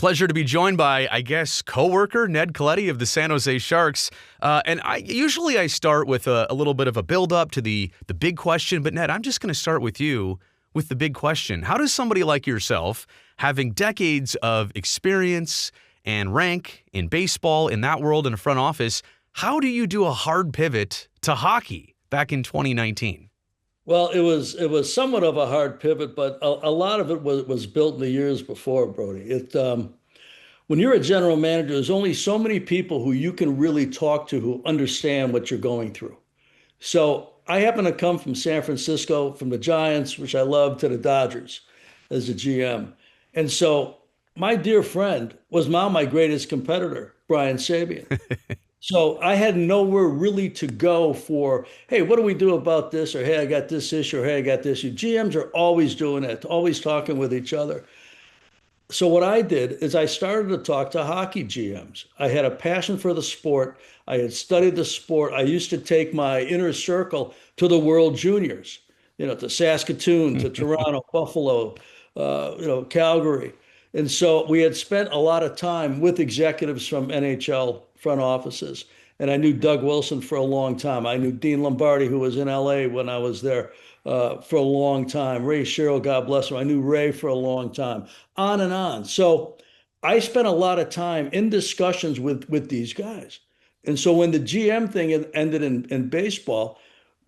Pleasure to be joined by, I guess, coworker Ned Colletti of the San Jose Sharks. And I start with a little bit of a build-up to the big question. But, Ned, I'm just going to start with you with the big question. How does somebody like yourself, having decades of experience and rank in baseball, in that world, in a front office, how do you do a hard pivot to hockey back in 2019? Well, it was somewhat of a hard pivot, but a lot of it was built in the years before, Brodie. When you're a general manager, there's only so many people who you can really talk to who understand what you're going through. So I happen to come from San Francisco, from the Giants, which I love, to the Dodgers as a GM. And so my dear friend was now my greatest competitor, Brian Sabian. So I had nowhere really to go for, hey, what do we do about this? Or hey, I got this issue, or hey, I got this issue. GMs are always doing it, always talking with each other. So what I did is I started to talk to hockey GMs. I had a passion for the sport. I had studied the sport. I used to take my inner circle to the World Juniors, to Saskatoon, to Toronto, Buffalo, Calgary. And so we had spent a lot of time with executives from NHL front offices. And I knew Doug Wilson for a long time. I knew Dean Lombardi, who was in LA when I was there for a long time. Ray Sherrill, God bless him. I knew Ray for a long time, on and on. So I spent a lot of time in discussions with these guys. And so when the GM thing ended in baseball,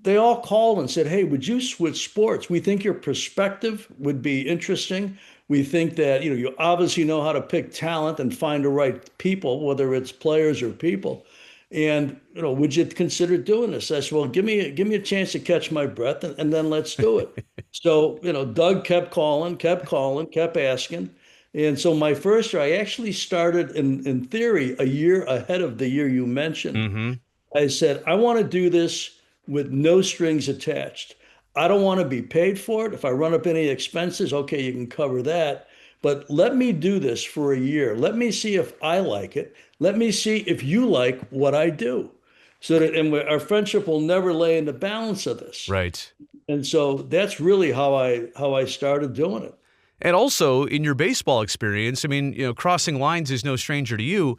they all called and said, hey, would you switch sports? We think your perspective would be interesting. We think that, you obviously know how to pick talent and find the right people, whether it's players or people. And, would you consider doing this? I said, well, give me a chance to catch my breath and then let's do it. So, Doug kept calling, kept asking. And so my first year, I actually started in theory a year ahead of the year you mentioned. Mm-hmm. I said, I want to do this with no strings attached. I don't want to be paid for it. If I run up any expenses, okay, you can cover that. But let me do this for a year. Let me see if I like it. Let me see if you like what I do. So that our friendship will never lay in the balance of this. Right. And so that's really how I started doing it. And also, in your baseball experience, I mean, crossing lines is no stranger to you.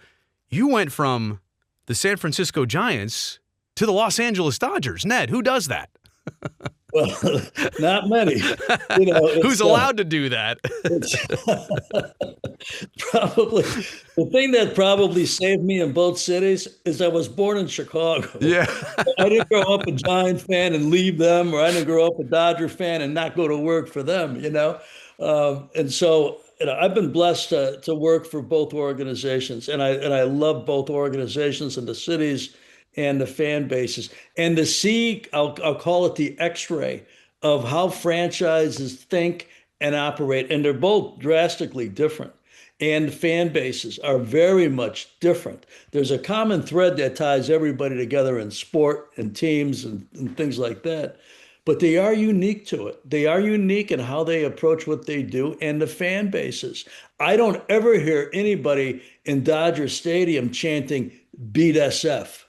You went from the San Francisco Giants to the Los Angeles Dodgers. Ned, who does that? Well, not many. Who's allowed to do that? Probably the thing that probably saved me in both cities is I was born in Chicago. Yeah. I didn't grow up a Giant fan and leave them, or I didn't grow up a Dodger fan and not go to work for them, And so, I've been blessed to work for both organizations, and I love both organizations and the cities and the fan bases, and to see, I'll call it the X-ray of how franchises think and operate. And they're both drastically different. And fan bases are very much different. There's a common thread that ties everybody together in sport and teams and things like that. But they are unique to it. They are unique in how they approach what they do and the fan bases. I don't ever hear anybody in Dodger Stadium chanting "Beat SF."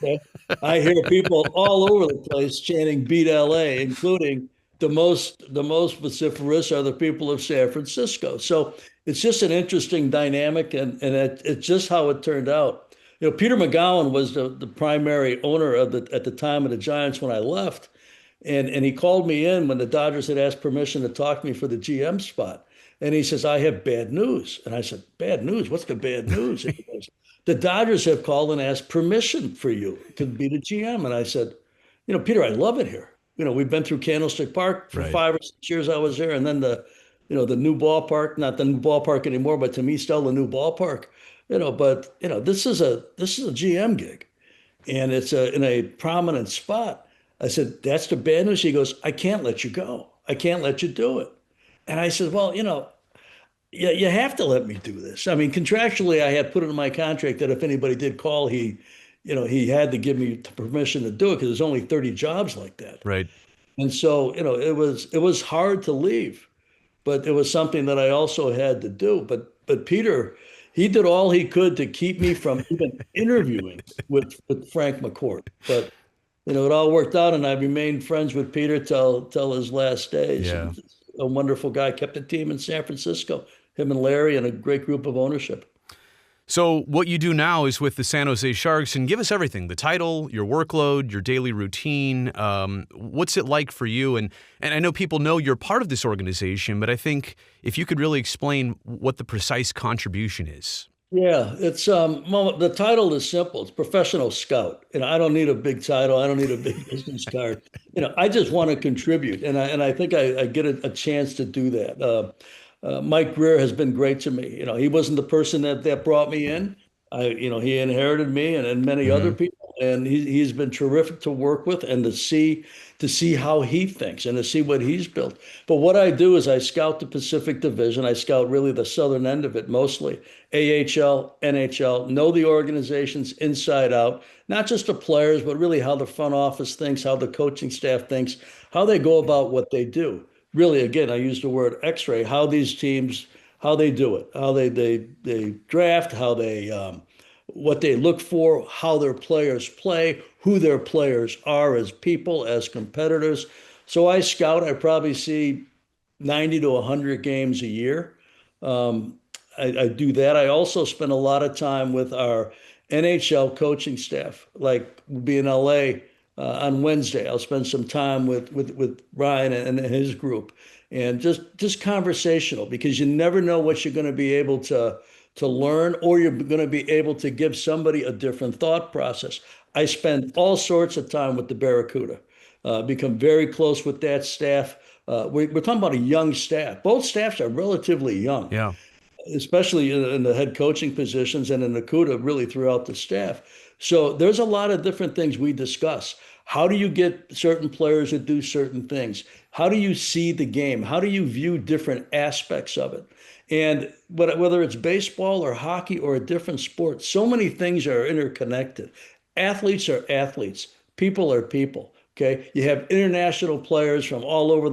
Okay? I hear people all over the place chanting "Beat LA," including the most vociferous are the people of San Francisco. So it's just an interesting dynamic, and it's just how it turned out. Peter McGowan was the primary owner at the time of the Giants when I left, and he called me in when the Dodgers had asked permission to talk to me for the GM spot, and he says, "I have bad news," and I said, "Bad news? What's the bad news?" And he goes, "The Dodgers have called and asked permission for you to be the GM." And I said, Peter, I love it here. We've been through Candlestick Park for Right. 5 or 6 years I was there. And then the new ballpark, not the new ballpark anymore, but to me, still the new ballpark, but this is a GM gig, and it's in a prominent spot. I said, "That's the bad news." He goes, "I can't let you go. I can't let you do it." And I said, "Well, you have to let me do this. I mean, contractually, I had put it in my contract that if anybody did call, he had to give me permission to do it because there's only 30 jobs like that." Right. And so, it was hard to leave, but it was something that I also had to do. But Peter, he did all he could to keep me from even interviewing with Frank McCourt. But it all worked out, and I remained friends with Peter till his last days. Yeah. And a wonderful guy, kept the team in San Francisco. him and Larry and a great group of ownership. So what you do now is with the San Jose Sharks, and give us everything: the title, your workload, your daily routine. What's it like for you? And I know people know you're part of this organization, but I think if you could really explain what the precise contribution is. Yeah, it's well, the title is simple. It's professional scout. I don't need a big title. I don't need a big business card. I just want to contribute, and I think I get a chance to do that. Mike Greer has been great to me. He wasn't the person that brought me in. He inherited me and many other Hmm. people, and he's been terrific to work with and to see how he thinks and to see what he's built. But what I do is I scout the Pacific Division. I scout really the southern end of it mostly. AHL, NHL, know the organizations inside out, not just the players, but really how the front office thinks, how the coaching staff thinks, how they go about what they do. Really, again, I use the word X-ray, how these teams, how they do it, how they draft, how they what they look for, how their players play, who their players are as people, as competitors. So I scout. I probably see 90 to 100 games a year. Um, I do that. I also spend a lot of time with our NHL coaching staff. Like we'll be in LA on Wednesday. I'll spend some time with Ryan and his group, and just conversational because you never know what you're going to be able to learn, or you're going to be able to give somebody a different thought process. I spend all sorts of time with the Barracuda. Become very close with that staff. We're talking about a young staff. Both staffs are relatively young, Yeah. especially in the head coaching positions and in the CUDA, really throughout the staff. So there's a lot of different things we discuss. How do you get certain players to do certain things? How do you see the game? How do you view different aspects of it? And whether it's baseball or hockey or a different sport, so many things are interconnected. Athletes are athletes. People are people. Okay, you have international players from all over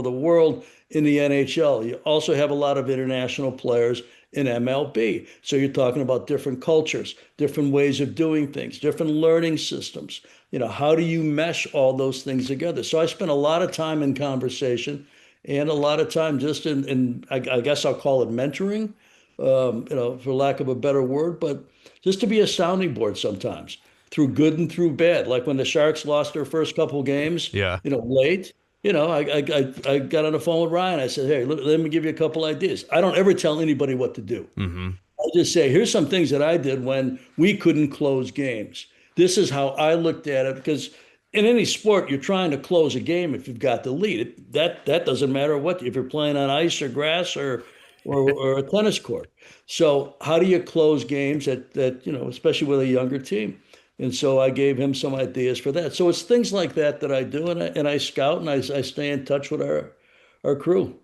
the world in the NHL. You also have a lot of international players in MLB. So you're talking about different cultures, different ways of doing things, different learning systems. How do you mesh all those things together? So I spend a lot of time in conversation and a lot of time just I guess I'll call it mentoring, for lack of a better word, but just to be a sounding board sometimes through good and through bad. Like when the Sharks lost their first couple games, Yeah. late, I got on the phone with Ryan. I said, hey, let me give you a couple ideas. I don't ever tell anybody what to do. Hmm. I just say, here's some things that I did when we couldn't close games. This is how I looked at it because in any sport, you're trying to close a game if you've got the lead. That doesn't matter what if you're playing on ice or grass or a tennis court. So how do you close games that especially with a younger team? And so I gave him some ideas for that. So it's things like that I do, and I scout and I stay in touch with our crew.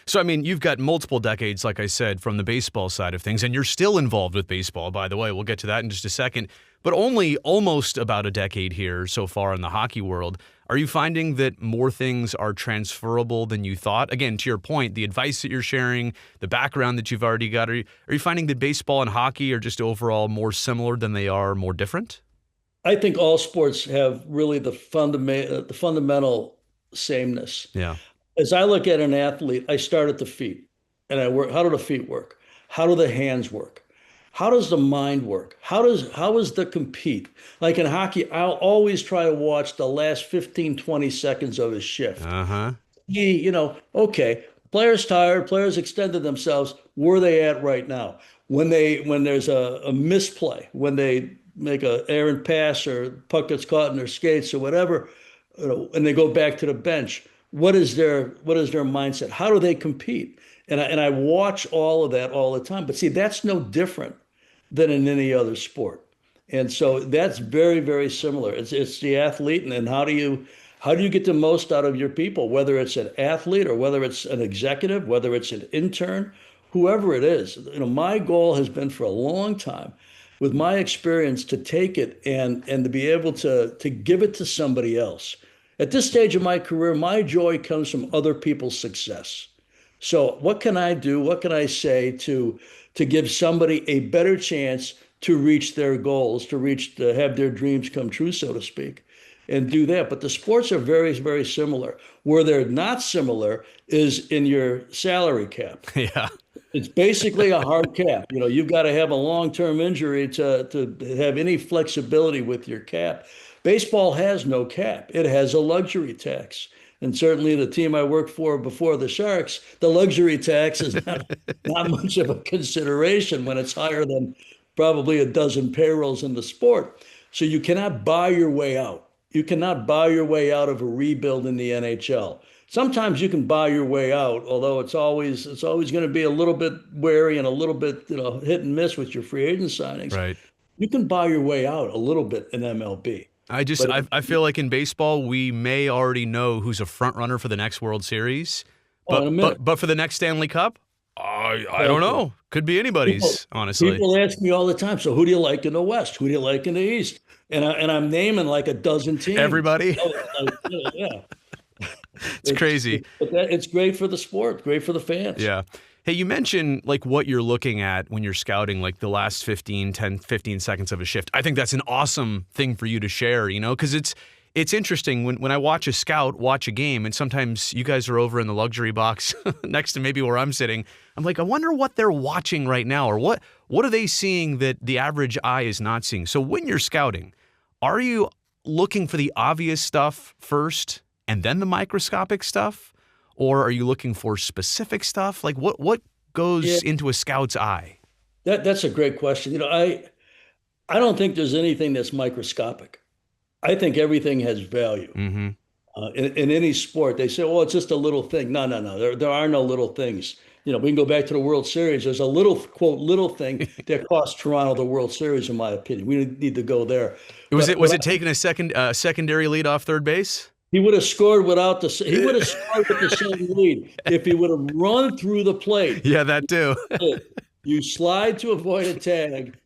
So, I mean, you've got multiple decades, like I said, from the baseball side of things, and you're still involved with baseball, by the way. We'll get to that in just a second. But only almost about a decade here so far in the hockey world. Are you finding that more things are transferable than you thought? Again, to your point, the advice that you're sharing, the background that you've already got, are you finding that baseball and hockey are just overall more similar than they are more different? I think all sports have really the fundamental sameness. Yeah. As I look at an athlete, I start at the feet and I work. How do the feet work? How do the hands work? How does the mind work? How is the compete? Like in hockey, I'll always try to watch the last 15, 20 seconds of his shift. Uh-huh. Okay, players tired, players extended themselves. Where are they at right now? When there's a misplay, when they make a errant pass or puck gets caught in their skates or whatever, and they go back to the bench. What is their mindset? How do they compete? And I watch all of that all the time. But see, that's no different than in any other sport. And so that's very, very similar. It's the athlete, and how do you get the most out of your people, whether it's an athlete or whether it's an executive, whether it's an intern, whoever it is. My goal has been for a long time, with my experience, to take it and to be able to give it to somebody else. At this stage of my career, my joy comes from other people's success. So what can I do? What can I say to give somebody a better chance to reach their goals, to have their dreams come true, so to speak, and do that? But the sports are very, very similar. Where they're not similar is in your salary cap. Yeah. It's basically a hard cap. You've got to have a long-term injury to have any flexibility with your cap. Baseball has no cap. It has a luxury tax. And certainly the team I worked for before the Sharks, the luxury tax is not much of a consideration when it's higher than probably a dozen payrolls in the sport. So you cannot buy your way out. You cannot buy your way out of a rebuild in the NHL. Sometimes you can buy your way out, although it's always going to be a little bit wary and a little bit, hit and miss with your free agent signings. Right. You can buy your way out a little bit in MLB. I just But I feel like in baseball we may already know who's a front runner for the next World Series, in a minute. but for the next Stanley Cup, I don't Well, know. Could be people, anybody's, honestly. people ask me all the time, so who do you like in the West? Who do you like in the East? And I'm naming like a dozen teams. Everybody. Yeah. It's crazy. It's great for the sport, great for the fans. Yeah. Hey, you mentioned like what you're looking at when you're scouting, like the last 15 seconds of a shift. I think that's an awesome thing for you to share, because it's interesting when I watch a scout watch a game, and sometimes you guys are over in the luxury box next to maybe where I'm sitting. I'm like, I wonder what they're watching right now, or what are they seeing that the average eye is not seeing? So when you're scouting, are you looking for the obvious stuff first and then the microscopic stuff? Or are you looking for specific stuff? Like what goes Yeah, into a scout's eye? that's a great question. I don't think there's anything that's microscopic. I think everything has value. Mm-hmm. In any sport, they say, "Oh, it's just a little thing." No, no, no. There are no little things. We can go back to the World Series. There's a little quote little thing that cost Toronto the World Series, in my opinion. We need to go there. Was it taking a secondary lead off third base? He would have scored without the. He would have scored with the same lead if he would have run through the plate. Yeah, that too. You slide to avoid a tag.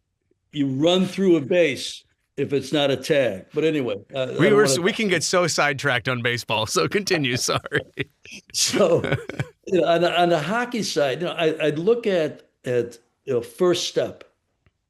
You run through a base if it's not a tag. But anyway, I don't want We can get so sidetracked on baseball. So continue. Sorry. So, on the hockey side, I'd look at first step,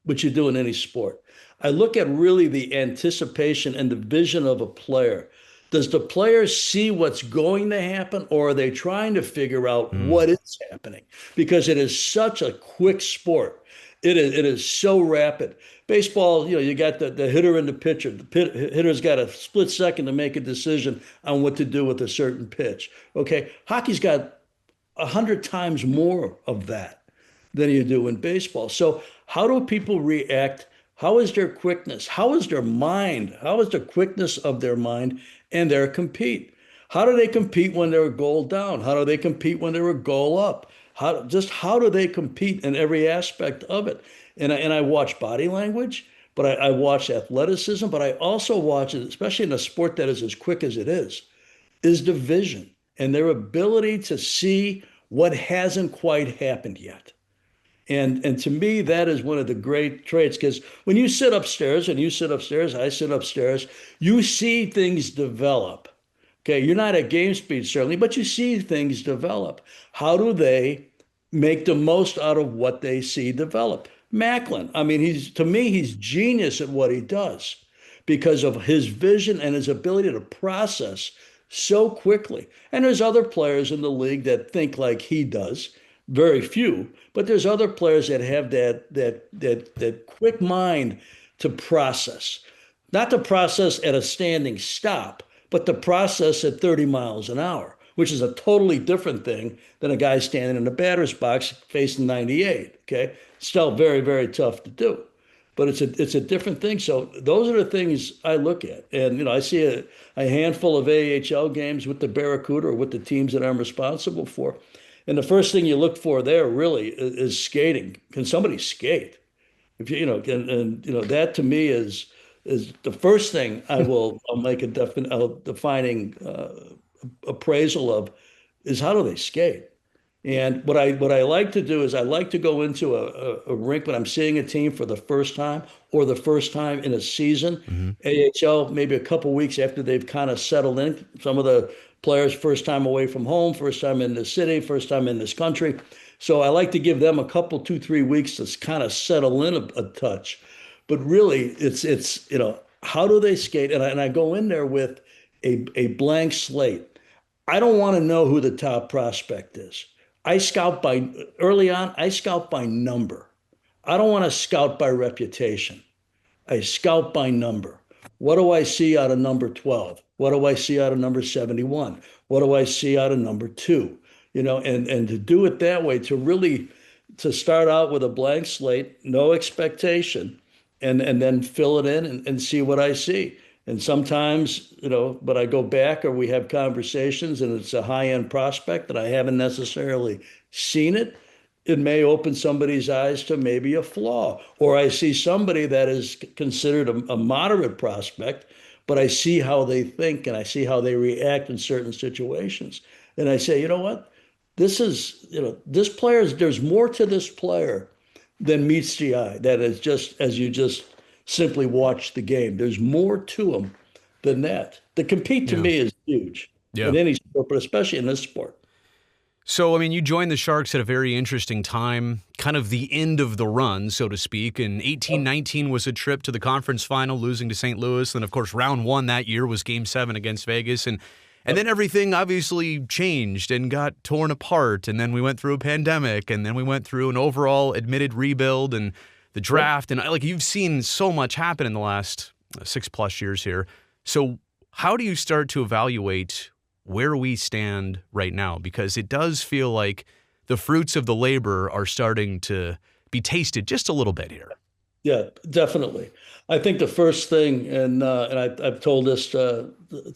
which you do in any sport. I look at really the anticipation and the vision of a player. Does the player see what's going to happen, or are they trying to figure out what is happening? Because it is such a quick sport. It is so rapid. Baseball, you got the hitter and the pitcher. Hitter's got a split second to make a decision on what to do with a certain pitch. Okay, hockey's got 100 times more of that than you do in baseball. So how do people react? How is their quickness? How is their mind? How is the quickness of their mind and their compete? How do they compete when they're a goal down? How do they compete when they're a goal up? How do they compete in every aspect of it? And I watch body language, but I watch athleticism, but I also watch it, especially in a sport that is as quick as it is the vision and their ability to see what hasn't quite happened yet. And to me, that is one of the great traits, because when you sit upstairs and you sit upstairs, I sit upstairs, you see things develop. Okay, you're not at game speed, certainly, but you see things develop. How do they make the most out of what they see develop? Macklin, I mean, to me, he's genius at what he does because of his vision and his ability to process so quickly. And there's other players in the league that think like he does. Very few, but there's other players that have that quick mind to process, not to process at a standing stop, but to process at 30 miles an hour, which is a totally different thing than a guy standing in the batter's box facing 98. Okay, still very, very tough to do, but it's a different thing. So those are the things I look at, and I see a handful of AHL games with the Barracuda or with the teams that I'm responsible for. And the first thing you look for there really is skating. Can somebody skate? If that to me is the first thing I'll make a defining appraisal of is how do they skate? And what I like to do is I like to go into a rink when I'm seeing a team for the first time or the first time in a season, AHL, maybe a couple weeks after they've kind of settled in. Some of the players first time away from home, first time in the city, first time in this country. So I like to give them a couple, 2, 3 weeks to kind of settle in a touch. But really, it's how do they skate? And I go in there with a blank slate. I don't want to know who the top prospect is. I scout by early on, I scout by number. I don't want to scout by reputation. I scout by number. What do I see out of number 12? What do I see out of number 71? What do I see out of number two? And to do it that way, to start out with a blank slate, no expectation, and then fill it in and see what I see. And sometimes, but I go back or we have conversations and it's a high-end prospect that I haven't necessarily seen it. It may open somebody's eyes to maybe a flaw. Or I see somebody that is considered a moderate prospect, but I see how they think and I see how they react in certain situations. And I say, you know what? This there's more to this player than meets the eye. That is just as you just simply watch the game. There's more to him than that. The compete to Yeah. me is huge Yeah. in any sport, but especially in this sport. So, I mean, you joined the Sharks at a very interesting time, kind of the end of the run, so to speak. And 18-19 was a trip to the conference final, losing to St. Louis. And, of course, round one that year was Game 7 against Vegas. And then everything obviously changed and got torn apart. And then we went through a pandemic. And then we went through an overall admitted rebuild and the draft. And, like, you've seen so much happen in the last 6+ years here. So how do you start to evaluate where we stand right now? Because it does feel like the fruits of the labor are starting to be tasted just a little bit here. Yeah, definitely. I think the first thing, and I've told this to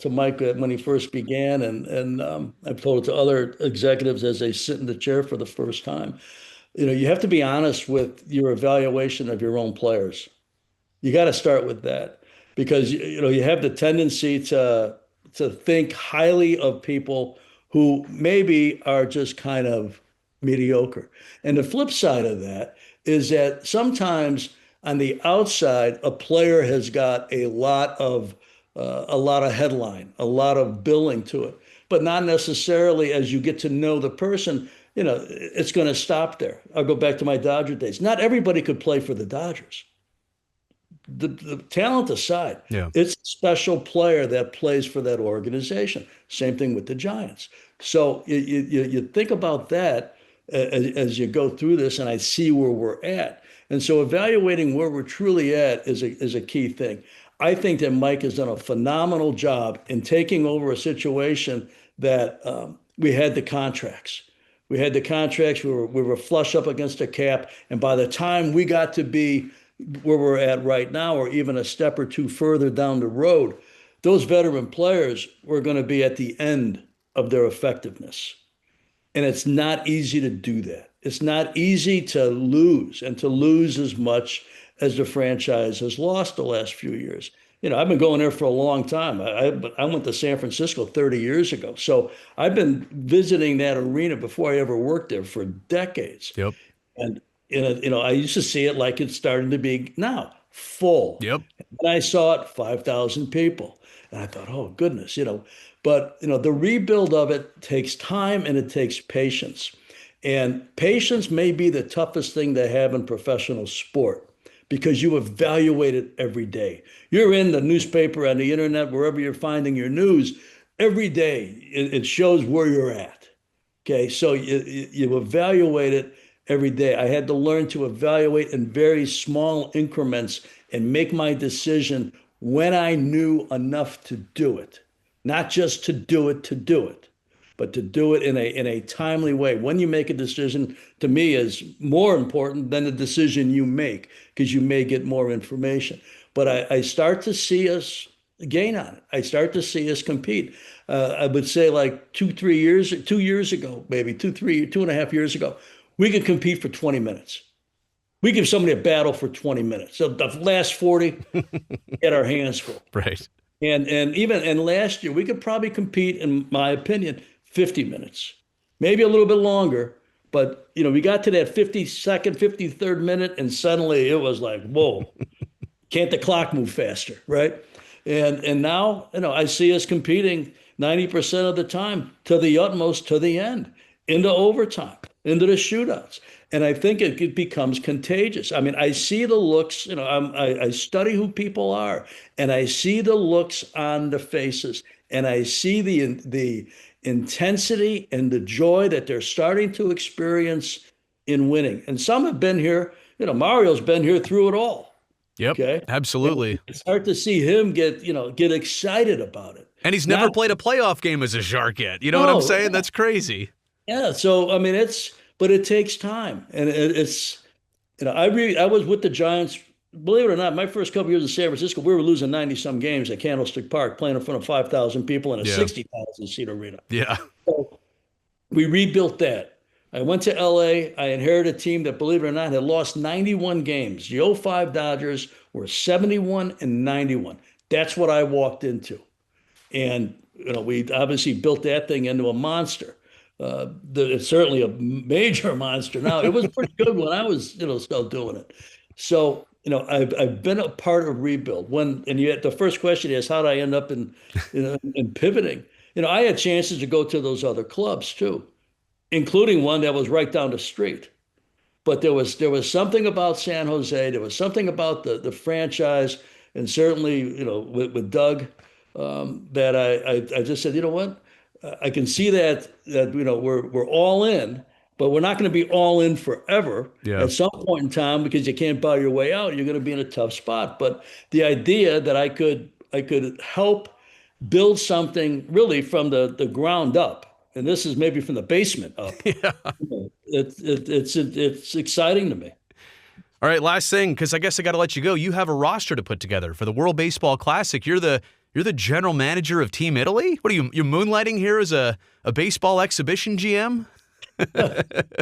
Mike when he first began, and I've told it to other executives as they sit in the chair for the first time. You have to be honest with your evaluation of your own players. You got to start with that because you have the tendency to think highly of people who maybe are just kind of mediocre. And the flip side of that is that sometimes on the outside, a player has got a lot of headline, a lot of billing to it, but not necessarily as you get to know the person. It's going to stop there. I'll go back to my Dodger days. Not everybody could play for the Dodgers. The talent aside, Yeah. it's a special player that plays for that organization. Same thing with the Giants. So you think about that as you go through this, and I see where we're at. And so evaluating where we're truly at is a key thing. I think that Mike has done a phenomenal job in taking over a situation that we had the contracts. We had the contracts. We were flush up against the cap, and by the time we got to be where we're at right now, or even a step or two further down the road, those veteran players were going to be at the end of their effectiveness. And it's not easy to do that. It's not easy to lose and to lose as much as the franchise has lost the last few years. I've been going there for a long time. I went to San Francisco 30 years ago. So I've been visiting that arena before I ever worked there for decades. Yep. And I used to see it like it's starting to be now full. Yep. And I saw it 5,000 people. And I thought, oh goodness, but the rebuild of it takes time and it takes patience. And patience may be the toughest thing to have in professional sport because you evaluate it every day. You're in the newspaper, on the internet, wherever you're finding your news, every day it shows where you're at. Okay, so you evaluate it every day. I had to learn to evaluate in very small increments and make my decision when I knew enough to do it, not just to do it, but to do it in a timely way. When you make a decision, to me, is more important than the decision you make because you may get more information. But I start to see us gain on it. I start to see us compete. I would say like 2 years ago, maybe 2.5 years ago, we could compete for 20 minutes. We give somebody a battle for 20 minutes. So the last 40, get our hands full. Right. And last year, we could probably compete, in my opinion, 50 minutes, maybe a little bit longer. But, we got to that 52nd, 53rd minute, and suddenly it was like, whoa, can't the clock move faster, right? And now, I see us competing 90% of the time to the utmost, to the end, into overtime, into the shootouts. And I think it becomes contagious. I mean, I see the looks, I study who people are, and I see the looks on the faces, and I see the intensity and the joy that they're starting to experience in winning. And some have been here, Mario's been here through it all. Yep, Okay. And absolutely. it's hard to see him get excited about it. And he's never Not, played a playoff game as a Shark yet. You know what I'm no, saying? That's crazy. yeah. So, I mean, but it takes time. And I was with the Giants. Believe it or not, my first couple years in San Francisco, we were losing 90 some games at Candlestick Park, playing in front of 5,000 people in a Yeah. 60,000 seat arena. Yeah. So we rebuilt that. I went to LA. I inherited a team that, believe it or not, had lost 91 games. The '05 Dodgers were 71-91. That's what I walked into. And we obviously built that thing into a monster. It's certainly a major monster now. It was pretty good when I was, still doing it. So, I've been a part of rebuild. The first question is, how did I end up in pivoting? I had chances to go to those other clubs too, including one that was right down the street. But there was something about San Jose. There was something about the franchise, and certainly, with Doug, that I just said, you know what? I can see that we're all in, but we're not going to be all in forever. Yeah. At some point in time, because you can't buy your way out, you're going to be in a tough spot. But the idea that I could help build something really from the ground up, and this is maybe from the basement up. Yeah. It's exciting to me. All right, last thing, because I guess I got to let you go. You have a roster to put together for the World Baseball Classic. You're the general manager of Team Italy? What are you moonlighting here as a baseball exhibition GM?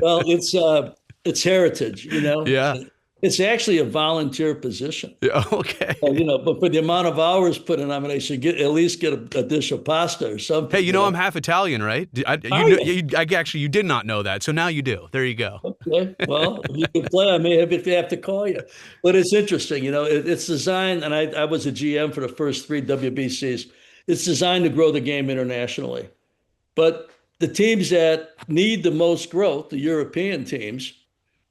Well, it's heritage, Yeah. It's actually a volunteer position. Yeah. Okay. But for the amount of hours put in, I mean, I should at least get a dish of pasta or something. Hey, I'm half Italian, right? You did not know that, so now you do. There you go. Okay. Well, if you can play, I may have to call you. But it's interesting, it's designed, and I was a GM for the first 3 WBCs. It's designed to grow the game internationally. But the teams that need the most growth, the European teams,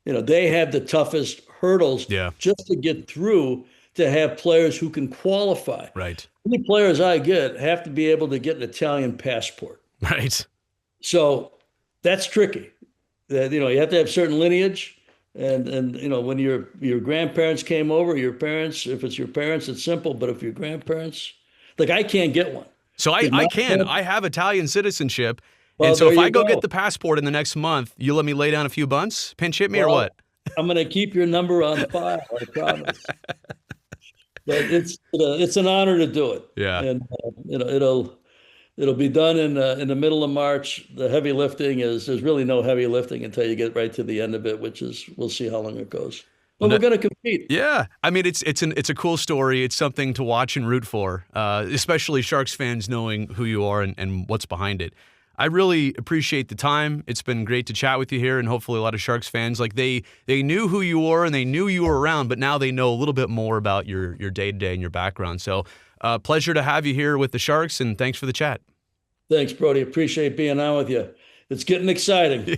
they have the toughest hurdles just to get through, to have players who can qualify. Right. Any players I get have to be able to get an Italian passport. Right. So that's tricky. That you have to have certain lineage, and when your grandparents came over, your parents, if it's your parents, it's simple. But if your grandparents, like I can't get one. So I have Italian citizenship. Well, and so if I go go get the passport in the next month, you let me lay down a few bunts, pinch hit me, or Well, what? I'm going to keep your number on file, I promise. But it's an honor to do it. Yeah. And it'll be done in the middle of March. The heavy lifting there's really no heavy lifting until you get right to the end of it, which is we'll see how long it goes. But we're going to compete. Yeah, I mean it's a cool story. It's something to watch and root for, especially Sharks fans knowing who you are and what's behind it. I really appreciate the time. It's been great to chat with you here, and hopefully a lot of Sharks fans, like they knew who you were and they knew you were around, but now they know a little bit more about your day-to-day and your background. So pleasure to have you here with the Sharks, and thanks for the chat. Thanks, Brodie. Appreciate being on with you. It's getting exciting. Yeah.